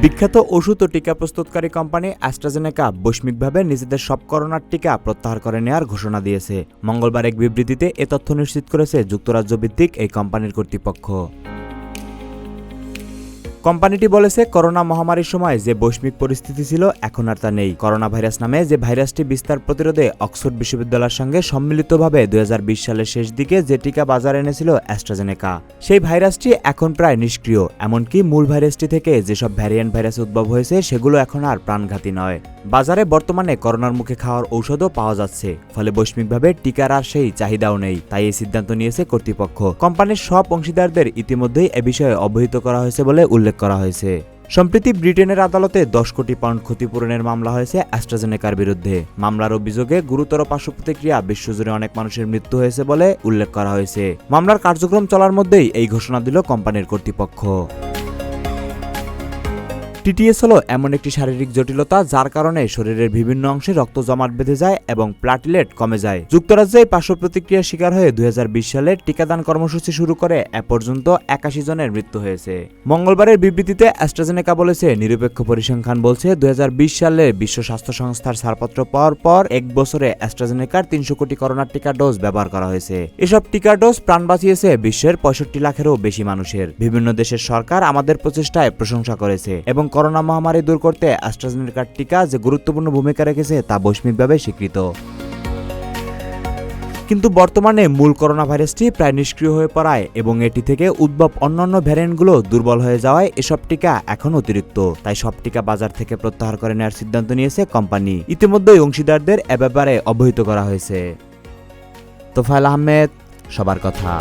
বিখ্যাত ওষুধ ও টিকা প্রস্তুতকারী কোম্পানি অ্যাস্ট্রাজেনেকা বৈশ্বিকভাবে নিজেদের সব করোনার টিকা প্রত্যাহার করে নেওয়ার ঘোষণা দিয়েছে। মঙ্গলবার এক বিবৃতিতে এ তথ্য নিশ্চিত করেছে যুক্তরাজ্য ভিত্তিক এই কোম্পানির কর্তৃপক্ষ। কোম্পানিটি বলেছে, করোনা মহামারীর সময় যে বৈশ্বিক পরিস্থিতি ছিল এখন আর তা নেই। করোনা ভাইরাস নামে যে ভাইরাসটি বিস্তার প্রতিরোধে অক্সফোর্ড বিশ্ববিদ্যালয়ের সঙ্গে সম্মিলিতভাবে 2020 সালের শেষ দিকে যে টিকা বাজারে এনেছিল অ্যাস্ট্রাজেনেকা, সেই ভাইরাসটি এখন প্রায় নিষ্ক্রিয়। এমনকি মূল ভাইরাসটি থেকে যেসব ভ্যারিয়েন্ট ভাইরাস উদ্ভব হয়েছে সেগুলো এখন আর প্রাণঘাতী নয়। বাজারে বর্তমানে করোনার মুখে খাওয়ার ঔষধও পাওয়া যাচ্ছে, ফলে বৈশ্বিকভাবে টিকার আর সেই চাহিদাও নেই। তাই এই সিদ্ধান্ত নিয়েছে কর্তৃপক্ষ। কোম্পানির সব অংশীদারদের ইতিমধ্যেই এ বিষয়ে অবহিত করা হয়েছে বলে উল্লেখ করা হয়েছে। সম্প্রতি ব্রিটেনের আদালতে 10 কোটি পাউন্ড ক্ষতিপূরণের মামলা হয়েছে অ্যাস্ট্রাজেনেকার বিরুদ্ধে। মামলার অভিযোগে গুরুতর পার্শ্ব প্রতিক্রিয়া, বিশ্বজুড়ে অনেক মানুষের মৃত্যু হয়েছে বলে উল্লেখ করা হয়েছে। মামলার কার্যক্রম চলার মধ্যেই এই ঘোষণা দিল কোম্পানির কর্তৃপক্ষ। টিটিএস হলো এমন একটি শারীরিক জটিলতা যার কারণে শরীরের বিভিন্ন অংশে রক্ত জমাট বেঁধে যায় এবং প্লাটিলেট কমে যায়। যুক্তরাজ্যে এই পার্শ্ব প্রতিক্রিয়ার শিকার হয়ে 2020 সালে টিকাদান কর্মসূচি শুরু করে এ পর্যন্ত 81 জনের মৃত্যু হয়েছে। মঙ্গলবারের বিবৃতিতে অ্যাস্ট্রাজেনেকা বলেছে, নিরপেক্ষ পরিসংখ্যান বলছে 2020 সালে বিশ্ব স্বাস্থ্য সংস্থার ছাড়পত্র পাওয়ার পর এক বছরে অ্যাস্ট্রাজেনেকার 300 কোটি করোনার টিকা ডোজ ব্যবহার করা হয়েছে। এসব টিকা ডোজ প্রাণ বাঁচিয়েছে বিশ্বের 65 লাখেরও বেশি মানুষের। বিভিন্ন দেশের সরকার আমাদের প্রচেষ্টায় প্রশংসা করেছে এবং করোনা মহামারী দূর করতে অ্যাস্ট্রাজেনেকার টিকা যে গুরুত্বপূর্ণ ভূমিকা রেখেছে তা বৈশ্বিকভাবে স্বীকৃত। কিন্তু বর্তমানে মূল করোনা ভাইরাসটি প্রায় নিষ্ক্রিয় হয়ে পড়ায় এবং এটি থেকে উদ্ভব অন্যান্য ভ্যারিয়েন্টগুলো দুর্বল হয়ে যাওয়ায় এসব টিকা এখন অতিরিক্ত। তাই সব টিকা বাজার থেকে প্রত্যাহার করে নেওয়ার সিদ্ধান্ত নিয়েছে কোম্পানি। ইতিমধ্যেই অংশীদারদের এ ব্যাপারে অবহিত করা হয়েছে। তোফায়েল আহমেদ, সবার কথা।